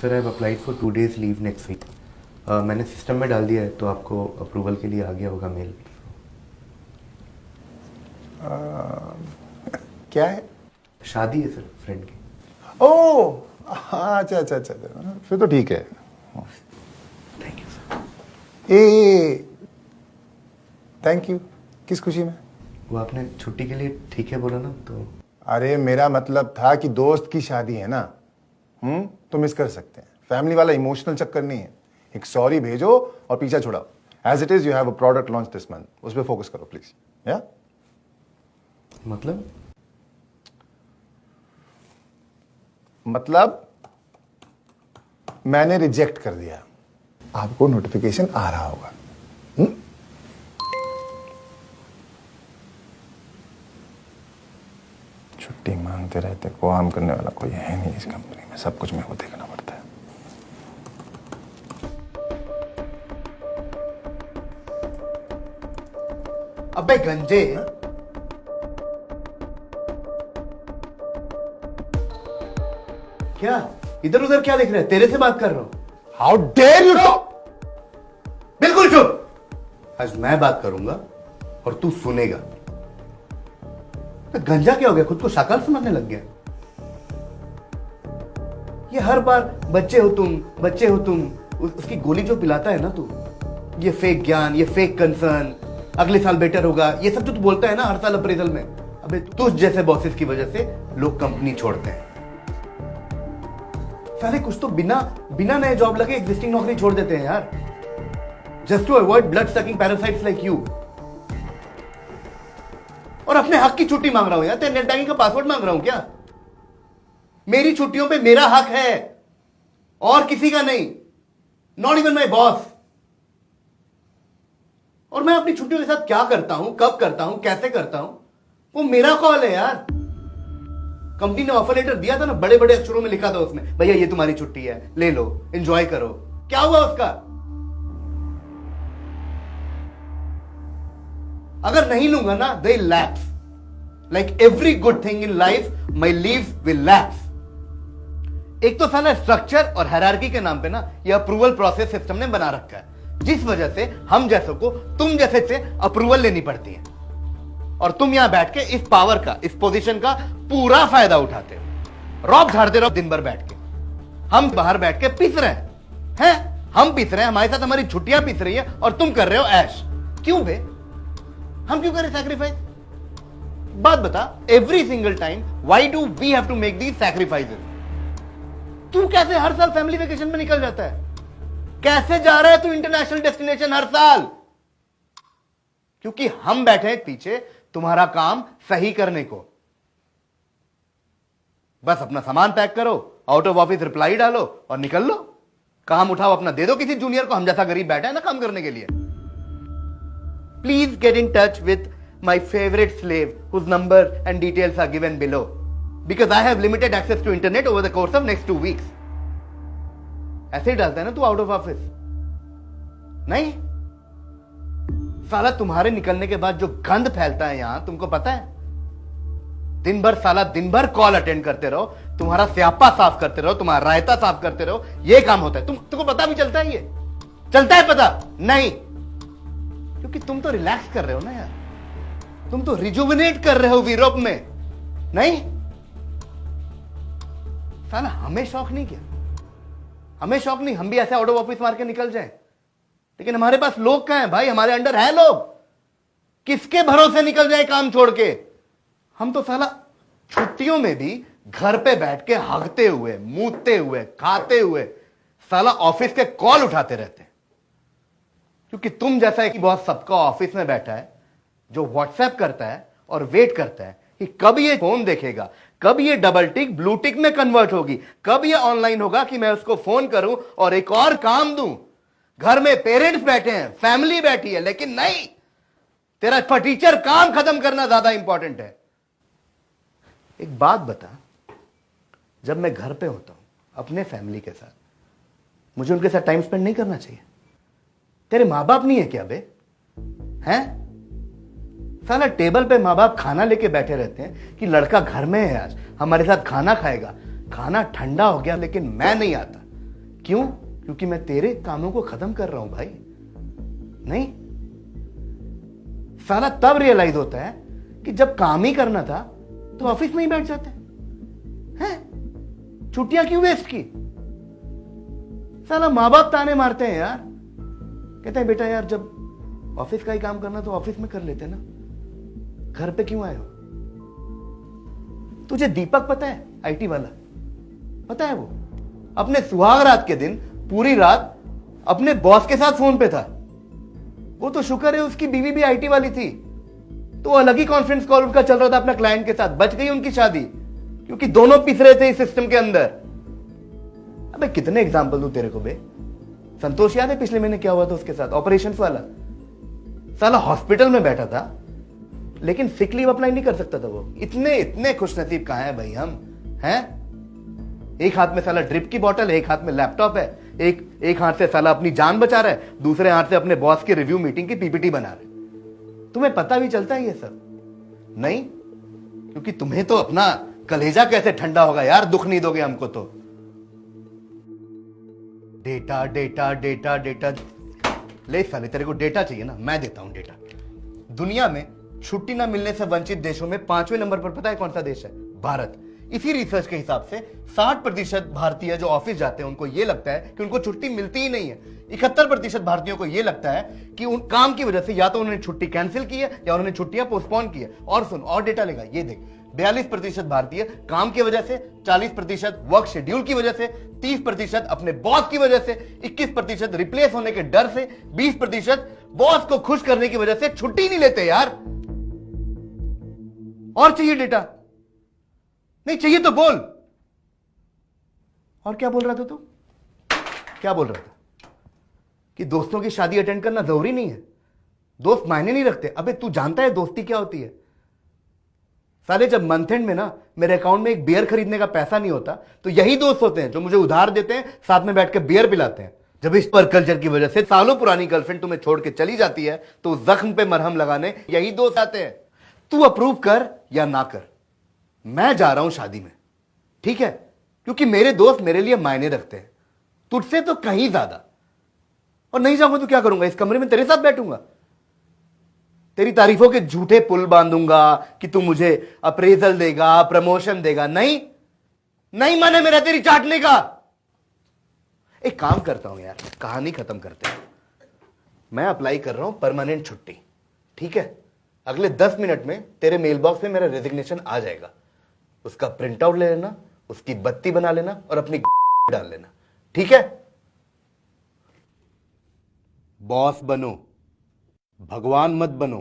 Sir I have applied for 2 days leave next week. मैंने system में डाल दिया है तो आपको अप्रूवल के लिए आ गया होगा मेल। क्या है? शादी है सर फ्रेंड की। ओह अच्छा अच्छा अच्छा, फिर तो ठीक है। Thank you sir. Thank you किस खुशी में? वो आपने छुट्टी के लिए ठीक है बोला ना तो। अरे मेरा मतलब था कि दोस्त की शादी है ना, तो मिस कर सकते हैं। फैमिली वाला इमोशनल चक्कर नहीं है। एक सॉरी भेजो और पीछा छुड़ाओ। As it is you have a product launch this month, उस पर फोकस करो प्लीज। या मतलब मैंने रिजेक्ट कर दिया, आपको नोटिफिकेशन आ रहा होगा। छुट्टी मांगते रहते, काम करने वाला कोई है नहीं इस कंपनी में, सब कुछ मेरे को देखना पड़ता है। अबे गंजे, क्या इधर उधर क्या देख रहे हैं? तेरे से बात कर रहा हूं। How dare you talk! बिल्कुल चुप। आज मैं बात करूंगा और तू सुनेगा। गंजा क्या हो गया? खुद को शाकाल समझने लग गया। ये हर बार बच्चे हो तुम, बच्चे हो तुम, उसकी गोली जो पिलाता है ना तू, ये फेक ज्ञान, ये फेक कंसर्न, अगले साल बेटर होगा, ये सब जो तू बोलता है ना हर साल अप्रेजल में, अबे तुझ जैसे बॉसेस की वजह से लोग कंपनी छोड़ते हैं। साले कुछ तो बिना नए जॉब लगे एग्जिस्टिंग नौकरी छोड़ देते हैं यार, just to avoid blood sucking parasites like you. और अपने हक की छुट्टी मांग रहा हूं यार, तेरे नेट बैंकिंग का पासवर्ड मांग रहा हूं क्या? मेरी छुट्टियों पे मेरा हक है और किसी का नहीं, नॉट इवन माई बॉस। और मैं अपनी छुट्टियों के साथ क्या करता हूं, कब करता हूं, कैसे करता हूं, वो मेरा कॉल है यार। कंपनी ने ऑफर लेटर दिया था ना, बड़े बड़े अक्षरों में लिखा था उसमें, भैया ये तुम्हारी छुट्टी है, ले लो, एंजॉय करो। क्या हुआ उसका? अगर नहीं लूंगा ना, they lapse. Like every good thing in life, my leave will lapse. एक तो साला स्ट्रक्चर और हायरार्की के नाम पे ना ये अप्रूवल प्रोसेस सिस्टम ने बना रखा है, जिस वजह से हम जैसों को तुम जैसे से अप्रूवल लेनी पड़ती है। और तुम यहां बैठ के इस पावर का, इस पोजीशन का पूरा फायदा उठाते हो, रॉब झाड़ते रहो दिन भर बैठ के। हम बाहर बैठ के पीस रहे हैं, हम पीस रहे हैं, हमारे साथ हमारी छुट्टियां पीस रही है और तुम कर रहे हो ऐश। क्यों बे? हम क्यों करें सैक्रिफाइस? बात बता, every single time why do we have to make these sacrifices? तू कैसे हर साल फैमिली वेकेशन में निकल जाता है? कैसे जा रहा है तू इंटरनेशनल डेस्टिनेशन हर साल? क्योंकि हम बैठे हैं पीछे तुम्हारा काम सही करने को। बस अपना सामान पैक करो, आउट ऑफ ऑफिस रिप्लाई डालो और निकल लो। काम उठाओ अपना, दे दो किसी जूनियर को, हम जैसा गरीब बैठा है ना काम करने के लिए। Please get in touch with my favourite slave whose number and details are given below, because I have limited access to internet over the course of next 2 weeks। ऐसे ही डालता है ना तू आउट ऑफ ऑफिस? नहीं साला, तुम्हारे निकलने के बाद जो गंद फैलता है यहां, तुमको पता है? दिन भर कॉल अटेंड करते रहो, तुम्हारा स्यापा साफ करते रहो, तुम्हारा रायता साफ करते रहो, ये काम होता है। तुमको पता भी चलता है? ये चलता है पता? नहीं, क्योंकि तुम तो रिलैक्स कर रहे हो ना यार, तुम तो रिजुविनेट कर रहे हो यूरोप में। नहीं साला, हमें शौक नहीं क्या? हमें शौक नहीं, हम भी ऐसे आउट ऑफ ऑफिस मार के निकल जाए, लेकिन हमारे पास लोग कहां हैं भाई? हमारे अंडर है लोग, किसके भरोसे निकल जाए काम छोड़ के? हम तो साला छुट्टियों में भी घर पे बैठ के हगते हुए, मूतते हुए, खाते हुए साला ऑफिस के कॉल उठाते रहते हैं। क्योंकि तुम जैसा एक बॉस सबका ऑफिस में बैठा है, जो व्हाट्सएप करता है और वेट करता है कि कब ये फोन देखेगा, कब ये डबल टिक ब्लू टिक में कन्वर्ट होगी, कब ये ऑनलाइन होगा कि मैं उसको फोन करूं और एक और काम दूं। घर में पेरेंट्स बैठे हैं, फैमिली बैठी है, लेकिन नहीं, तेरा फटीचर काम खत्म करना ज्यादा इंपॉर्टेंट है। एक बात बता, जब मैं घर पे होता हूं अपने फैमिली के साथ, मुझे उनके साथ टाइम स्पेंड नहीं करना चाहिए? तेरे मां बाप नहीं है क्या बे? हैं? साला टेबल पे मां बाप खाना लेके बैठे रहते हैं कि लड़का घर में है, आज हमारे साथ खाना खाएगा। खाना ठंडा हो गया लेकिन मैं नहीं आता, क्यों? क्योंकि मैं तेरे कामों को खत्म कर रहा हूं भाई। नहीं, साला तब रियलाइज होता है कि जब काम ही करना था तो ऑफिस में ही बैठ जाते हैं। छुट्टियां क्यों वेस्ट की? साला मां बाप ताने मारते हैं यार, कहते हैं बेटा यार जब ऑफिस का ही काम करना तो ऑफिस में कर लेते ना, घर पे क्यों आए हो? तुझे दीपक पता है, आईटी वाला, पता है वो अपने सुहाग रात के दिन पूरी रात अपने बॉस के साथ फोन पे था। वो तो शुक्र है उसकी बीवी भी आईटी वाली थी, तो अलग ही कॉन्फ्रेंस कॉल उनका चल रहा था अपना क्लाइंट के साथ। बच गई उनकी शादी क्योंकि दोनों पिस रहे थे इस सिस्टम के अंदर। अबे कितने एग्जांपल दूं तेरे को बे। संतोष याद है पिछले महीने क्या हुआ था उसके साथ, ऑपरेशंस वाला? साला हॉस्पिटल में बैठा था लेकिन सिक लीव अप्लाई नहीं कर सकता था वो। इतने इतने खुशनसीब कहां है भाई हम, हैं? एक हाथ में साला ड्रिप की बोतल है, एक हाथ में लैपटॉप है, एक हाथ से साला अपनी जान बचा रहा है, दूसरे हाथ से अपने बॉस की रिव्यू मीटिंग की पीपीटी बना रहे। तुम्हें पता भी चलता है ये सब? नहीं, क्योंकि तुम्हें तो अपना कलेजा कैसे ठंडा होगा यार, दुख नहीं दोगे हमको तो। डेटा डेटा डेटा डेटा, ले साले तेरे को डेटा चाहिए ना, मैं देता हूं डेटा। दुनिया में छुट्टी ना मिलने से वंचित देशों में 5वें नंबर पर पता है कौन सा देश है? भारत। इसी रिसर्च के हिसाब से 60% भारतीय जो ऑफिस जाते हैं उनको यह लगता है कि उनको छुट्टी मिलती ही नहीं है। 71% भारतीयों को यह लगता है कि उन काम की वजह से या तो उन्होंने छुट्टी कैंसिल की है या उन्होंने छुट्टियां पोस्टपोन की है। और सुन, और डेटा लेगा, ये देख, 42% भारतीय काम की वजह से, 40% वर्क शेड्यूल की वजह से, 30% अपने बॉस की वजह से, 21% रिप्लेस होने के डर से, 20% बॉस को खुश करने की वजह से छुट्टी नहीं लेते यार। और चाहिए डेटा? नहीं चाहिए तो बोल। और क्या बोल रहा था तू? क्या बोल रहा था? कि दोस्तों की शादी अटेंड करना जरूरी नहीं है, दोस्त मायने नहीं रखते। अबे तू जानता है दोस्ती क्या होती है? साले जब मंथ एंड में ना मेरे अकाउंट में एक बियर खरीदने का पैसा नहीं होता तो यही दोस्त होते हैं जो मुझे उधार देते हैं, साथ में बैठ के बियर पिलाते हैं। जब इस पर कल्चर की वजह से सालों पुरानी गर्लफ्रेंड तुम्हें छोड़ के चली जाती है तो उस जख्म पे मरहम लगाने यही दोस्त आते हैं। तू अप्रूव कर या ना कर, मैं जा रहा हूं शादी में, ठीक है? क्योंकि मेरे दोस्त मेरे लिए मायने रखते हैं, तुझसे तो कहीं ज्यादा। और नहीं जाऊंगा तो क्या करूंगा? इस कमरे में तेरे साथ बैठूंगा, तेरी तारीफों के झूठे पुल बांधूंगा कि तू मुझे अप्रेजल देगा, प्रमोशन देगा। नहीं, नहीं मन है मेरा तेरी चाटने का। एक काम करता हूं यार, कहानी खत्म करते हैं। मैं अप्लाई कर रहा हूं परमानेंट छुट्टी, ठीक है? अगले 10 मिनट में तेरे मेल बॉक्स में मेरा रेजिग्नेशन आ जाएगा। उसका प्रिंट आउट ले लेना, उसकी बत्ती बना लेना और अपनी डाल लेना, ठीक है? बॉस बनो, भगवान मत बनो।